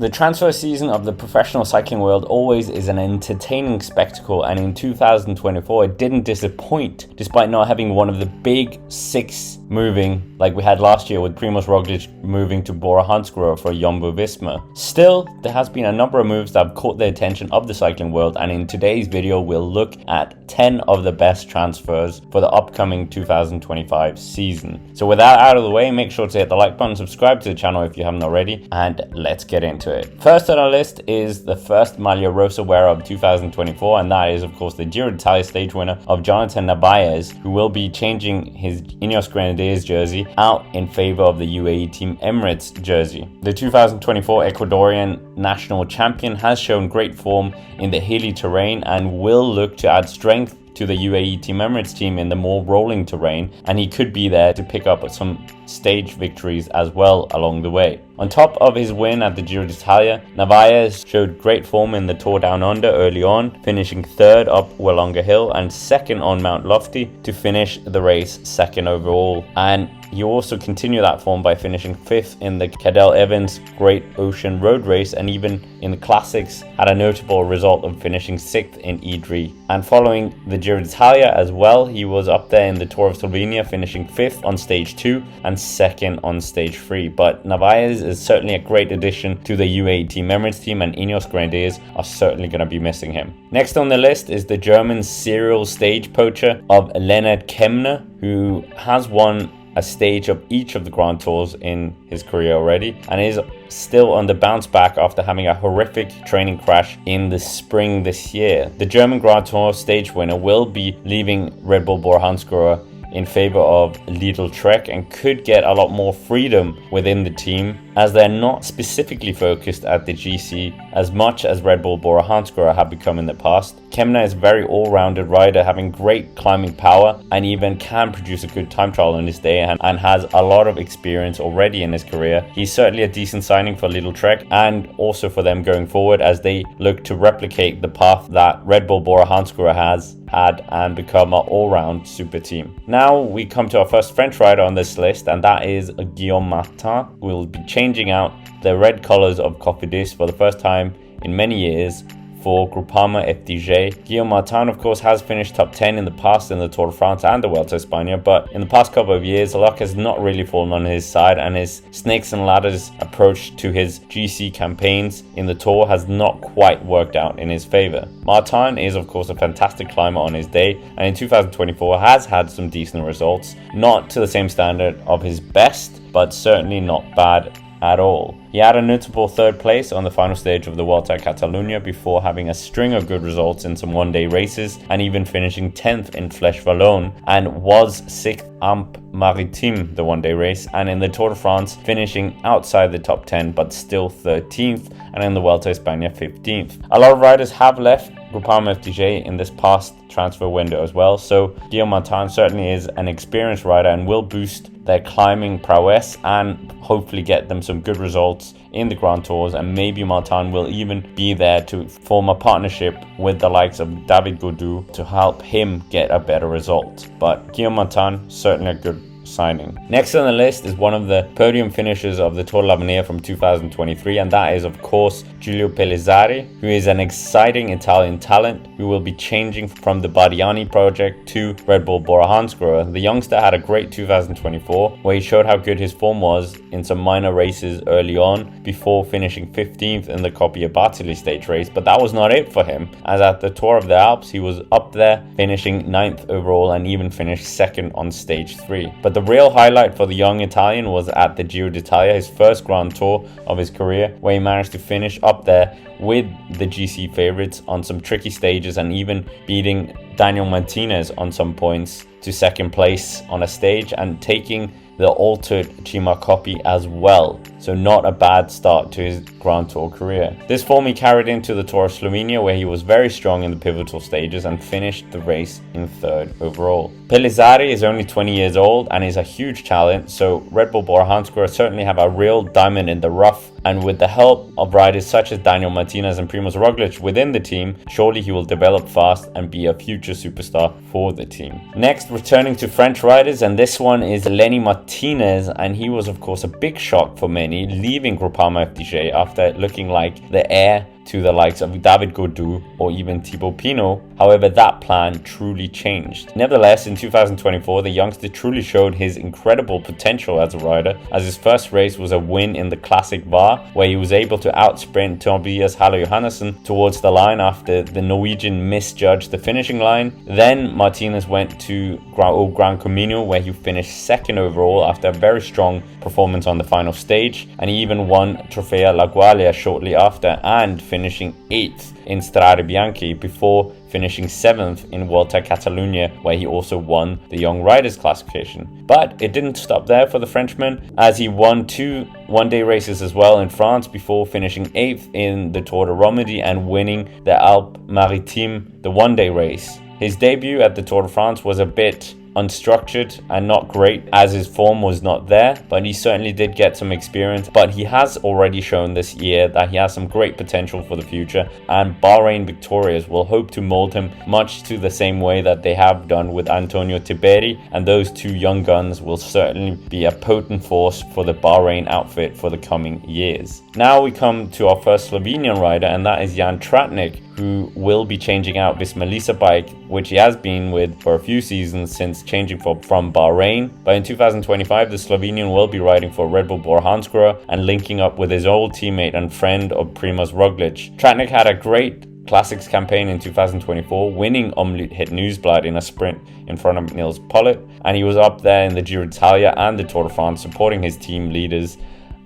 The transfer season of the professional cycling world always is an entertaining spectacle, and in 2024 it didn't disappoint despite not having one of the big six moving like we had last year with Primož Roglic moving to Bora Hansgrohe for Jumbo-Visma. Still, there has been a number of moves that have caught the attention of the cycling world, and in today's video we'll look at 10 of the best transfers for the upcoming 2025 season. So with that out of the way, make sure to hit the like button, subscribe to the channel if you haven't already, and let's get into it. First on our list is the first Maglia Rosa wearer of 2024, and that is of course the Giro d'Italia stage winner of Jonathan Narvaez, who will be changing his Ineos Grenadiers jersey out in favor of the UAE Team Emirates jersey. The 2024 Ecuadorian national champion has shown great form in the hilly terrain and will look to add strength to the UAE Team Emirates team in the more rolling terrain, and he could be there to pick up some stage victories as well along the way. On top of his win at the Giro d'Italia, Narvaez showed great form in the Tour Down Under early on, finishing third up Wollonga Hill and second on Mount Lofty to finish the race second overall. And he also continued that form by finishing fifth in the Cadel Evans Great Ocean Road Race, and even in the Classics had a notable result of finishing sixth in Idri. And following the Giro d'Italia as well, he was up there in the Tour of Slovenia, finishing fifth on stage 2 and second on stage 3. But Narvaez is certainly a great addition to the UAE Team Emirates team, and Ineos Grenadiers are certainly going to be missing him. Next on the list is the German serial stage poacher of Leonard Kemner, who has won a stage of each of the Grand Tours in his career already, and is still on the bounce back after having a horrific training crash in the spring this year. The German Grand Tour stage winner will be leaving Red Bull Bora Hansgrohe in favor of Lidl Trek and could get a lot more freedom within the team, as they're not specifically focused at the GC as much as Red Bull Bora Hansgrohe have become in the past. Kemner is a very all-rounded rider, having great climbing power and even can produce a good time trial on his day, and has a lot of experience already in his career. He's certainly a decent signing for Lidl Trek and also for them going forward as they look to replicate the path that Red Bull Bora Hansgrohe has had and become an all-round super team. Now we come to our first French rider on this list, and that is Guillaume Martin, who will be changing out the red colors of Cofidis for the first time in many years for Groupama FDJ. Guillaume Martin, of course, has finished top 10 in the past in the Tour de France and the Vuelta a España, but in the past couple of years, luck has not really fallen on his side, and his snakes and ladders approach to his GC campaigns in the Tour has not quite worked out in his favor. Martin is, of course, a fantastic climber on his day, and in 2024 has had some decent results, not to the same standard of his best, but certainly not bad at all. He had a notable third place on the final stage of the Vuelta a Catalunya before having a string of good results in some one-day races, and even finishing 10th in Flèche Wallonne, and was 6th Amp Maritime, the one-day race, and in the Tour de France finishing outside the top 10 but still 13th, and in the Vuelta a España 15th. A lot of riders have left Groupama FDJ in this past transfer window as well, so Guillaume Martin certainly is an experienced rider and will boost their climbing prowess and hopefully get them some good results in the Grand Tours, and maybe Martin will even be there to form a partnership with the likes of David Gaudu to help him get a better result. But Guillaume Martin, certainly a good signing. Next on the list is one of the podium finishers of the Tour de l'Avenir from 2023, and that is of course Julio Pizari, who is an exciting Italian talent who will be changing from the Bardiani project to Red Bull Bora Hansgrohe. The youngster had a great 2024 where he showed how good his form was in some minor races early on before finishing 15th in the Coppi e Bartali stage race, but that was not it for him, as at the Tour of the Alps he was up there finishing 9th overall and even finished second on stage 3. But the real highlight for the young Italian was at the Giro d'Italia, his first Grand Tour of his career, where he managed to finish up there with the GC favorites on some tricky stages and even beating Daniel Martinez on some points to second place on a stage and taking the altered Cima Coppi as well. So not a bad start to his Grand Tour career. This form he carried into the Tour of Slovenia, where he was very strong in the pivotal stages and finished the race in third overall. Pizari is only 20 years old and is a huge talent, so Red Bull Bora Hansgrohe certainly have a real diamond in the rough and with the help of riders such as Daniel Martinez and Primož Roglič within the team, surely he will develop fast and be a future superstar for the team. Next, returning to French riders, and this one is Lenny Martinez, and he was of course a big shock for many, leaving Groupama FDJ after looking like the heir to the likes of David Gaudu or even Thibaut Pinot. However, that plan truly changed. Nevertheless, in 2024, the youngster truly showed his incredible potential as a rider, as his first race was a win in the Classic VAR, where he was able to outsprint Tobias Haller Johannesson towards the line after the Norwegian misjudged the finishing line. Then Martinez went to Gran Camino, where he finished second overall after a very strong performance on the final stage, and he even won Trofeo Laguaglia shortly after, and finishing 8th in Strade Bianche before finishing 7th in Vuelta a Catalunya, where he also won the Young Riders classification. But it didn't stop there for the Frenchman, as he won 2 one-day races as well in France before finishing 8th in the Tour de Romandie and winning the Alpes Maritimes, the one-day race. His debut at the Tour de France was a bit unstructured and not great, as his form was not there, but he certainly did get some experience. But he has already shown this year that he has some great potential for the future, and Bahrain victorious will hope to mold him much to the same way that they have done with Antonio Tiberi, and those two young guns will certainly be a potent force for the Bahrain outfit for the coming years. Now we come to our first Slovenian rider, and that is Jan Tratnik, who will be changing out Visma bike, which he has been with for a few seasons since changing from Bahrain. But in 2025, the Slovenian will be riding for Red Bull Bora Hansgrohe and linking up with his old teammate and friend of Primož Roglič. Tratnik had a great Classics campaign in 2024, winning Omloop Het Nieuwsblad in a sprint in front of Nils Pollitt, and he was up there in the Giro d'Italia and the Tour de France supporting his team leaders.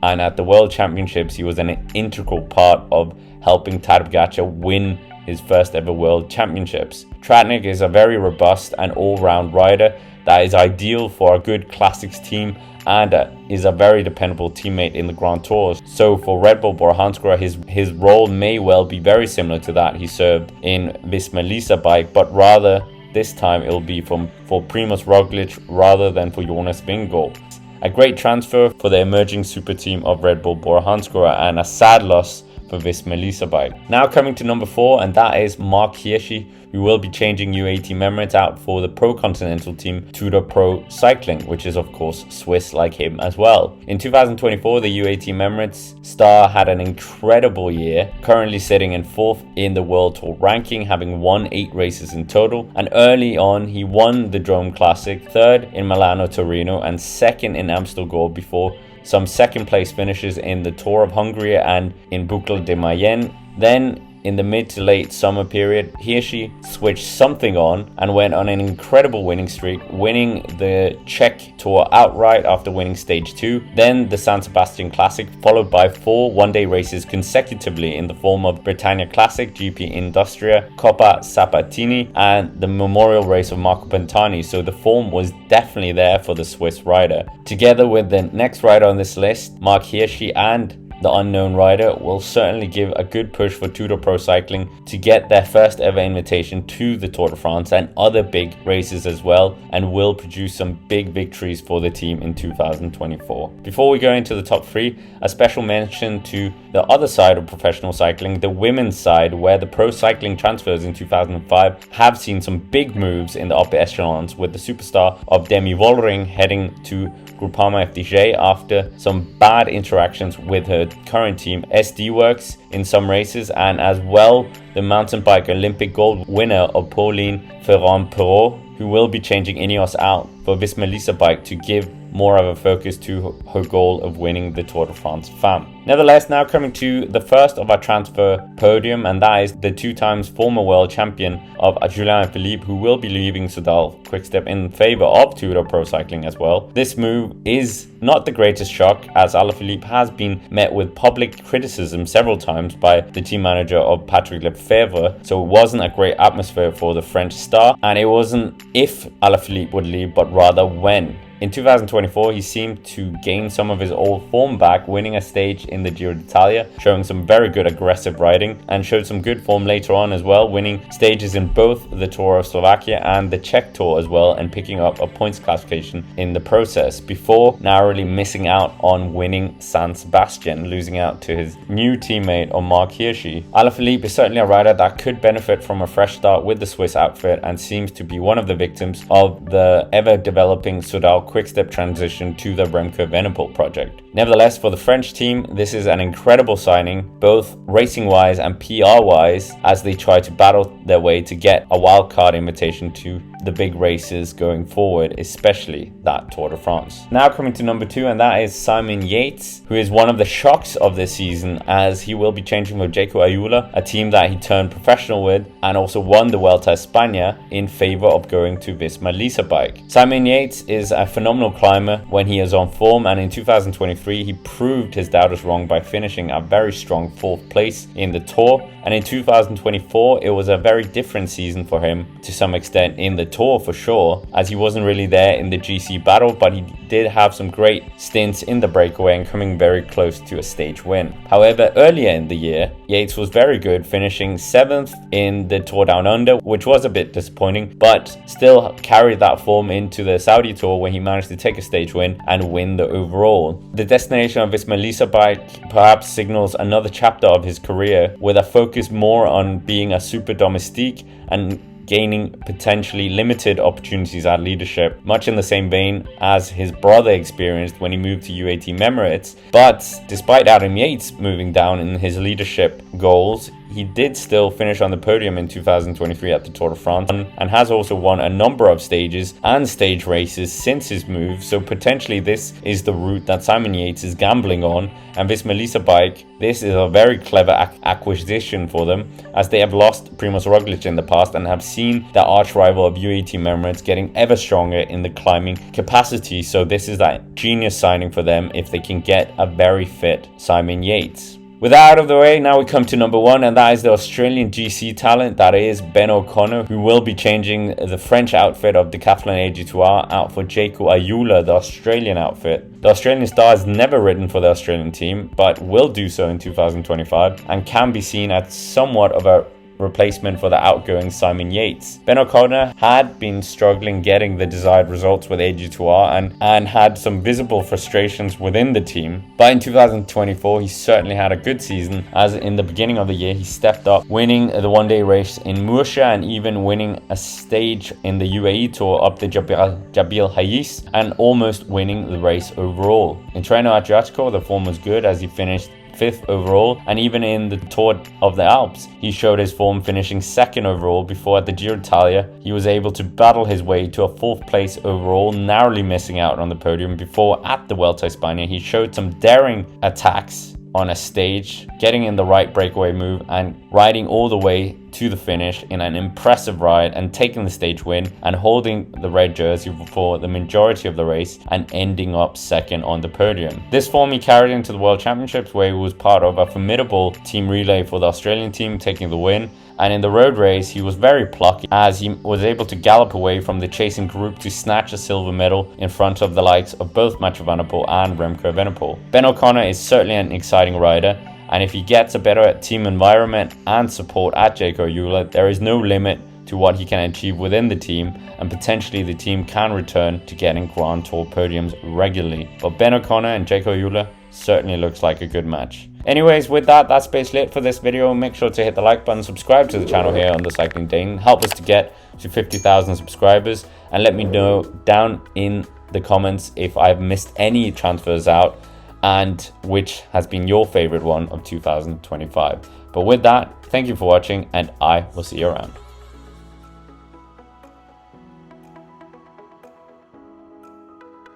And at the World Championships, he was an integral part of helping Tadej Pogačar win his first ever World Championships. Tratnik is a very robust and all-round rider that is ideal for a good Classics team and is a very dependable teammate in the Grand Tours. So for Red Bull Bora Hansgrohe, his role may well be very similar to that he served in Visma bike, but rather this time it will be for Primož Roglič rather than for Jonas Vingegaard. A great transfer for the emerging super team of Red Bull Bora Hansgrohe, and a sad loss for Visma bike. Now coming to number 4, and that is Mark Hirschi, who will be changing UAE Team Emirates out for the Pro Continental team Tudor Pro Cycling, which is of course Swiss like him as well. In 2024, the UAE Team Emirates star had an incredible year, currently sitting in 4th in the World Tour ranking, having won 8 races in total, and early on he won the Drome Classic, 3rd in Milano Torino and 2nd in Amstel Gold before some second place finishes in the Tour of Hungary and in Boucle de Mayenne. Then in the mid to late summer period, Hirschi switched something on and went on an incredible winning streak, winning the Czech Tour outright after winning stage 2, then the San Sebastian Classic, followed by 4 one-day races consecutively in the form of Britannia Classic, GP Industria, Coppa Sabatini, and the memorial race of Marco Pantani. So the form was definitely there for the Swiss rider. Together with the next rider on this list, Mark Hirschi and the unknown rider, will certainly give a good push for Tudor Pro Cycling to get their first ever invitation to the Tour de France and other big races as well, and will produce some big victories for the team in 2024. Before we go into the top 3, a special mention to the other side of professional cycling, the women's side, where the pro cycling transfers in 2005 have seen some big moves in the upper echelons, with the superstar of Demi Vollering heading to Groupama FDJ after some bad interactions with her current team SD Works in some races, and as well the mountain bike Olympic gold winner of Pauline Ferrand-Perrault, who will be changing Ineos out for Visma bike to give more of a focus to her goal of winning the Tour de France Femme. Nevertheless, now coming to the first of our transfer podium, and that is the 2 times former world champion of Julian Alaphilippe, who will be leaving Soudal Quickstep in favor of Tudor Pro Cycling as well. This move is not the greatest shock, as Alaphilippe has been met with public criticism several times by the team manager of Patrick Lefevre, so it wasn't a great atmosphere for the French star, and it wasn't if Alaphilippe would leave, but rather when. In 2024, he seemed to gain some of his old form back, winning a stage in the Giro d'Italia, showing some very good aggressive riding, and showed some good form later on as well, winning stages in both the Tour of Slovakia and the Czech Tour as well, and picking up a points classification in the process, before narrowly missing out on winning San Sebastian, losing out to his new teammate on Mark Hirschi. Alaphilippe is certainly a rider that could benefit from a fresh start with the Swiss outfit, and seems to be one of the victims of the ever-developing Soudal Quickstep transition to the Remco Evenepoel project. Nevertheless, for the French team, this is an incredible signing, both racing-wise and PR-wise, as they try to battle their way to get a wildcard invitation to the big races going forward, especially that Tour de France. Now coming to number 2, and that is Simon Yates, who is one of the shocks of this season, as he will be changing with Jayco Ayula, a team that he turned professional with and also won the Vuelta a España, in favor of going to Visma Lease Bike. Simon Yates is a phenomenal climber when he is on form, and in 2023 he proved his doubters wrong by finishing a very strong 4th place in the Tour. And in 2024, it was a very different season for him to some extent in the Tour for sure, as he wasn't really there in the GC battle, but he did have some great stints in the breakaway and coming very close to a stage win. However, earlier in the year, Yates was very good, finishing 7th in the Tour Down Under, which was a bit disappointing, but still carried that form into the Saudi Tour, where he managed to take a stage win and win the overall. The destination of Visma Lease Bike perhaps signals another chapter of his career, with a focus more on being a super domestique and gaining potentially limited opportunities at leadership, much in the same vein as his brother experienced when he moved to UAE Emirates. But despite Adam Yates moving down in his leadership goals, he did still finish on the podium in 2023 at the Tour de France, and has also won a number of stages and stage races since his move, so potentially this is the route that Simon Yates is gambling on. And Visma Lease Bike, this is a very clever acquisition for them, as they have lost Primož Roglič in the past and have seen their arch rival of UAE Emirates getting ever stronger in the climbing capacity, so this is that genius signing for them if they can get a very fit Simon Yates. With that out of the way, now we come to number 1, and that is the Australian GC talent, that is Ben O'Connor, who will be changing the French outfit of Decathlon AG2R out for Jayco Ayula, the Australian outfit. The Australian star has never ridden for the Australian team, but will do so in 2025, and can be seen as somewhat of a replacement for the outgoing Simon Yates. Ben O'Connor had been struggling getting the desired results with AG2R and had some visible frustrations within the team, but in 2024 he certainly had a good season, as in the beginning of the year he stepped up, winning the one-day race in Murcia and even winning a stage in the UAE Tour up the Jabal Hayes, and almost winning the race overall. In Treno Adriatico, the form was good, as he finished 5th overall, and even in the Tour of the Alps he showed his form, finishing 2nd overall, before at the Giro d'Italia he was able to battle his way to a 4th place overall, narrowly missing out on the podium, before at the Vuelta a España he showed some daring attacks on a stage, getting in the right breakaway move and riding all the way to the finish in an impressive ride, and taking the stage win and holding the red jersey for the majority of the race and ending up 2nd on the podium. This form he carried into the World Championships, where he was part of a formidable team relay for the Australian team, taking the win. And in the road race he was very plucky, as he was able to gallop away from the chasing group to snatch a silver medal in front of the likes of both Mathieu van der Poel and Remco Evenepoel. Ben O'Connor is certainly an exciting rider, and if he gets a better team environment and support at Jayco Ayula, there is no limit to what he can achieve within the team, and potentially the team can return to getting Grand Tour podiums regularly. But Ben O'Connor and Jayco Ayula certainly looks like a good match. Anyways, with that, that's basically it for this video. Make sure to hit the like button, subscribe to the channel here on The Cycling Dane, help us to get to 50,000 subscribers, and let me know down in the comments if I've missed any transfers out and which has been your favorite one of 2025. But with that, thank you for watching, and I will see you around.